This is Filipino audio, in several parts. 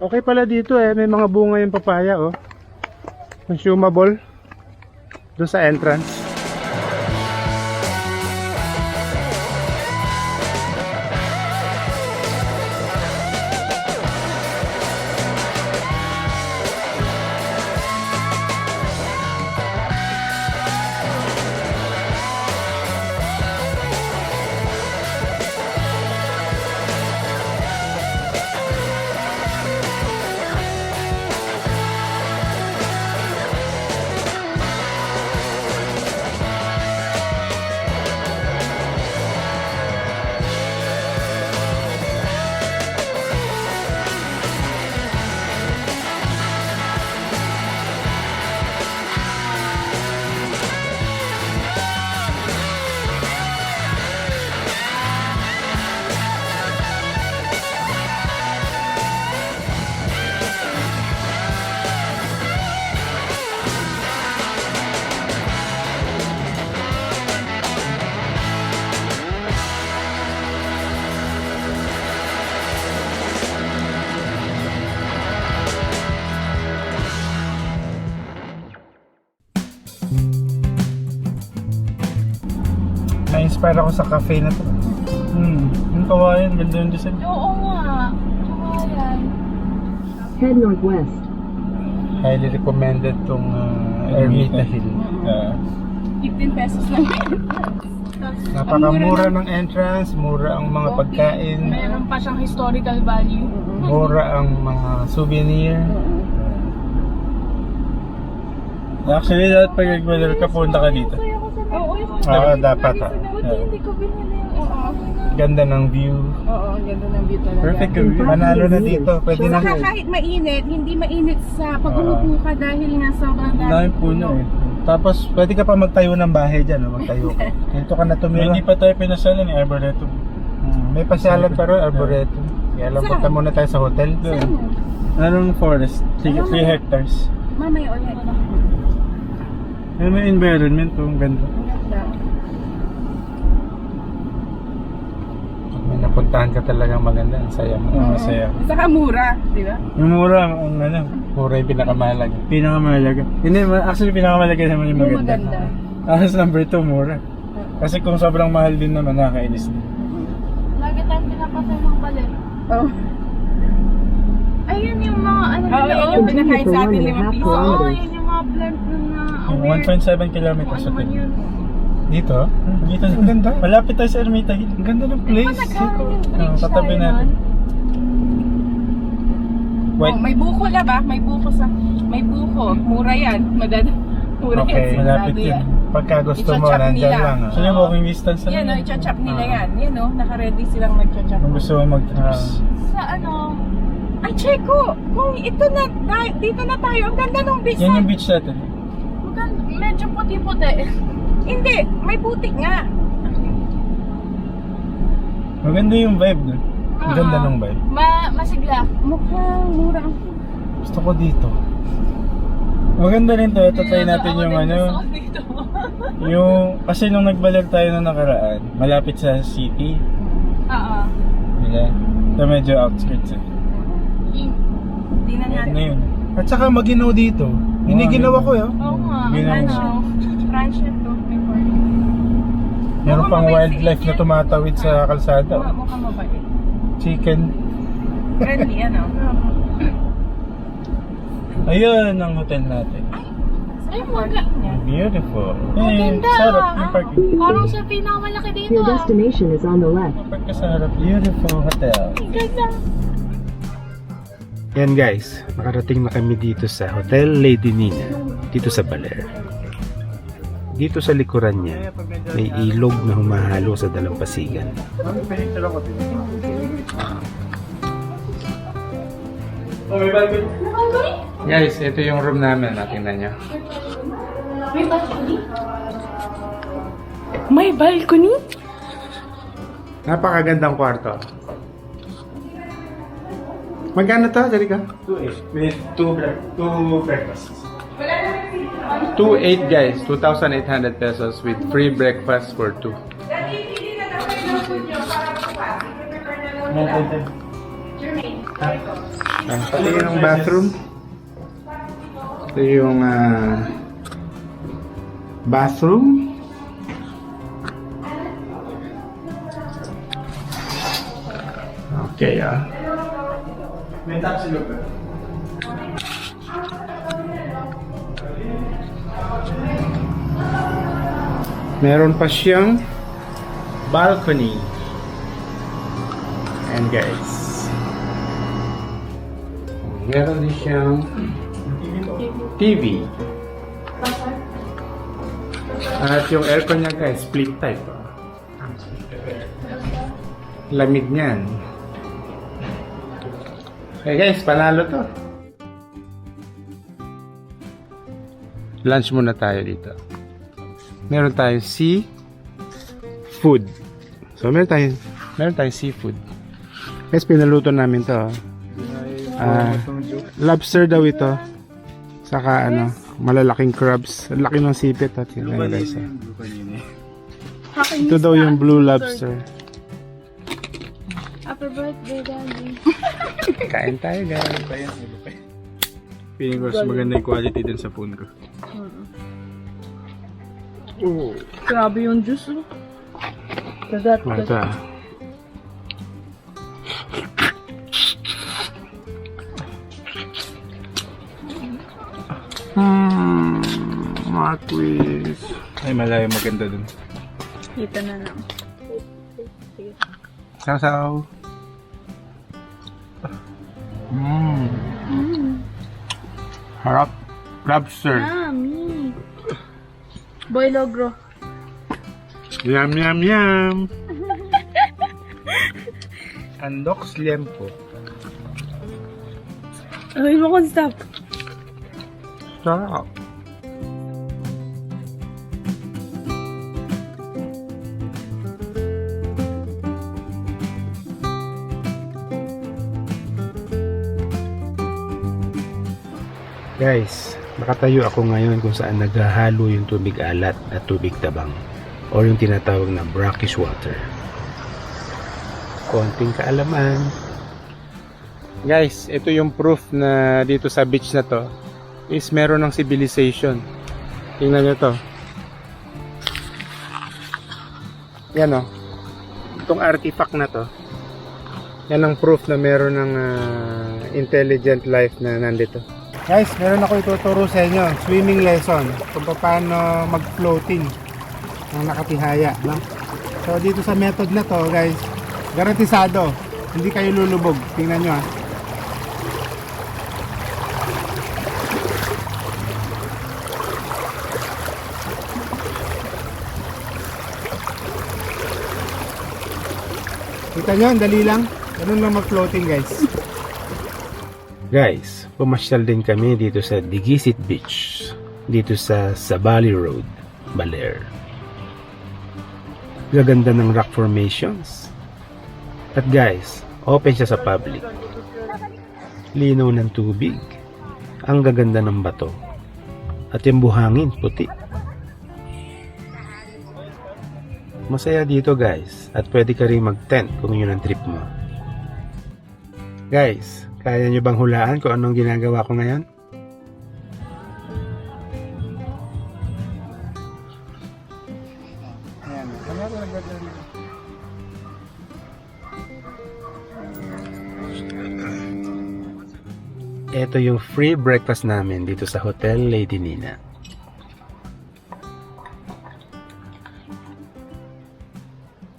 Okay pala dito eh, may mga bunga yung papaya oh. Consumable doon sa entrance. Na-inspire ako sa cafe na to. Yung kawayan, ganda yung design. Oo nga. Kawayan. Head northwest. Highly recommended tong Ermita Hill. 15 pesos lang. Napakamura ng entrance, mura ang mga pagkain, Meron pa siyang historical value. mura ang mga souvenir. Actually, dapat pag nag-weather ka, punta ka dito. Oo, yung Dapat hindi ko binili yung Ganda ng view. Oo, ang ganda ng view talaga. Perfect view. Manalo na dito. Pwede na. Saka kahit mainit, hindi mainit sa pag-umupo ka dahil nga sobrang Daming puno eh. Tapos pwede ka pa magtayo ng bahay dyan. Magtayo ka. Dito ka na tumira. Hindi pa tayo pinasalan ni Arboretum. May pasyalan pero Arboretum. Kaya lang punta muna tayo sa hotel. Anong forest? 3 hectares. Mamaya ulit. May environment to, ang ganda. Ang ganda. Pag may napuntahan ka talagang maganda. Ang saya mo. Masaya. Saka mura, di ba? Yung mura, ang ano, Pura yung pinakamahalaga. pinakamahalaga. Hindi, actually pinakamahalaga naman yung Yung maganda. maganda. Tapos number 2, mura. Kasi kung sobrang mahal din naman, nakakainis din. Lagi tayong pinapasay ng balit. Oo. Ayun yung mga ano Oo, nila, yung yung pinakain sa atin 5 Continue for 1.5 piso. kilometers. Oo, yun yung mga plant na aware. 1.7 kilometers Ano sa man yun. Dito? Dito, Ang ganda. malapit tayo sa Ermita Hill. Ang ganda ng place. Katabi natin. Oh, may buko na ba? May buko sa... May buko. Mura yan. Mura yan. Okay, Sigurado malapit yun. yan. Pagka gusto mo, I-chop nandyan nila. lang. So yung walking distance Yan o, naman. i-chop nila yan. Yan o, naka-ready silang mag-chop. Kung gusto mo mag-trips. Sa ano... Ay, Checo! Kung ito na, dito na tayo. Ang ganda ng beach. Yan yung beach natin. Medyo puti-puti. Hindi, may putik nga. Maganda yung vibe doon. Ang ganda ng vibe. Masigla. Mukhang mura. Gusto ko dito. Maganda rin to. Ito try natin yung ano. Yung, kasi nung nagbalag tayo na nakaraan, malapit sa city. Oo. Diba? Ito medyo outskirts eh. Hindi na Ano natin. yun? At saka maginaw dito. Hindi ginawa ko yun. Oo nga. Ginawa Ano? siya. Ranch na to. May park. Meron Mukhang pang mabait wildlife si na Ian. tumatawid sa kalsada. Mukhang mabait. Chicken. Friendly, ano? Ayun ang hotel natin. Ay, maga. Beautiful. Eh, ganda. sarap yung parking. Parang siya pinakamalaki dito Your destination is on the left. Park ka sa harap. Beautiful hotel. Ganda. Yan guys, nakarating na kami dito sa Hotel Lady Nina, dito sa Baler. Dito sa likuran niya, may ilog na humahalo sa dalampasigan. Oh, may balcony. Guys, ito yung room namin, tingnan nyo. May balcony? May balcony? Napakagandang kwarto. Magkano to, Jerica? 2.8 with 2 breakfasts. 2,800 guys, 2,800 pesos with free breakfast for 2. May Pati yung bathroom. Ito yung bathroom. Okay, May taxi local. Meron pa siyang balcony. And guys, meron din siyang TV. At yung aircon niya guys, split type. Lamig niyan. Okay guys, panalo to. Lunch muna tayo dito. Meron tayong seafood. So meron tayong seafood. Guys, pinaluto namin to. Lobster daw ito. Saka malalaking crabs. Ang laki ng sipit at yun guys. Ito daw yung blue lobster. Happy birthday, Daddy. Kain tayo guys. Feeling ko mas maganda yung quality din sa phone ko. Grabe yung juice, oh. Kagat. Ito. Marquis. Ay, malayo maganda dun. Kita na lang. Sasaw. Harap. Lobster. Yummy. Boy Logro. Yum, yum, yum. Andox liempo. Ay, mo kong stop. Sarap. Guys, nakatayo ako ngayon kung saan naghahalo yung tubig alat at tubig tabang o yung tinatawag na brackish water. Konting kaalaman. Guys, ito yung proof na dito sa beach na to is meron ng civilization. Tingnan nyo to. Yan o. Itong artifact na to. Yan ang proof na meron ng intelligent life na nandito. Guys, meron ako ituturo sa inyo. Swimming lesson. Kung paano mag-floating ng nakatihaya. No? So dito sa method na to guys, garantisado. Hindi kayo lulubog. Tingnan nyo ha. Kita nyo, ang dali lang. Ganun lang mag-floating guys. Guys, pumasyal din kami dito sa Digisit Beach. Dito sa Sabali Road, Baler. Gaganda ng rock formations. At guys, open siya sa public. Linaw ng tubig. Ang gaganda ng bato. At yung buhangin, puti. Masaya dito guys. At pwede ka rin mag-tent kung yun ang trip mo. Guys, kaya nyo bang hulaan kung anong ginagawa ko ngayon? Ito yung free breakfast namin dito sa Hotel Lady Nina.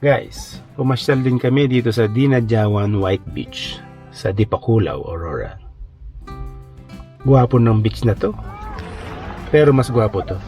Guys, pumasyal din kami dito sa Dinajawan White Beach sa Dipakulaw, Aurora. Gwapo ng beach na to. Pero mas gwapo to.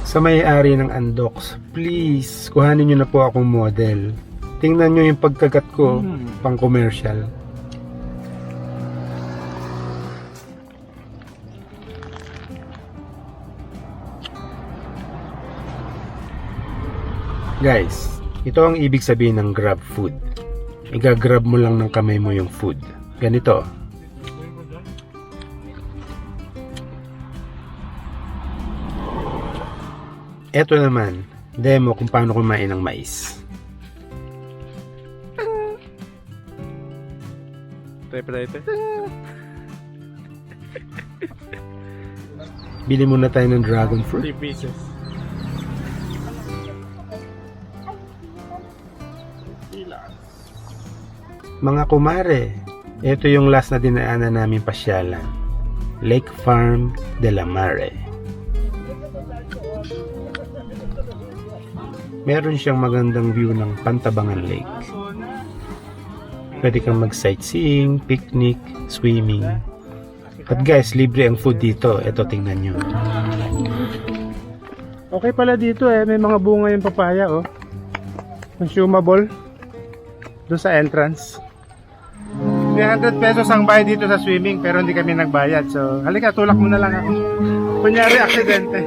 Sa may-ari ng Andox, please, kuhanin nyo na po akong model. Tingnan nyo yung pagkagat ko, pang commercial. Guys, ito ang ibig sabihin ng grab food. Igagrab mo lang ng kamay mo yung food. Ganito. Ito naman, demo kung paano kumain ng mais. Typewriter. Bili muna tayo ng dragon fruit. 3 pieces. Mga kumare, ito yung last na dinaanan namin pasyalan. Lake Farm de la Mare. Meron siyang magandang view ng Pantabangan Lake. Pwede kang mag-sightseeing, picnic, swimming. At guys, libre ang food dito. Ito, tingnan nyo. Okay pala dito may mga bunga yung papaya consumable. Doon sa entrance. 300 pesos ang bayad dito sa swimming pero hindi kami nagbayad. So, halika, tulak mo na lang ako. Kunyari, aksidente.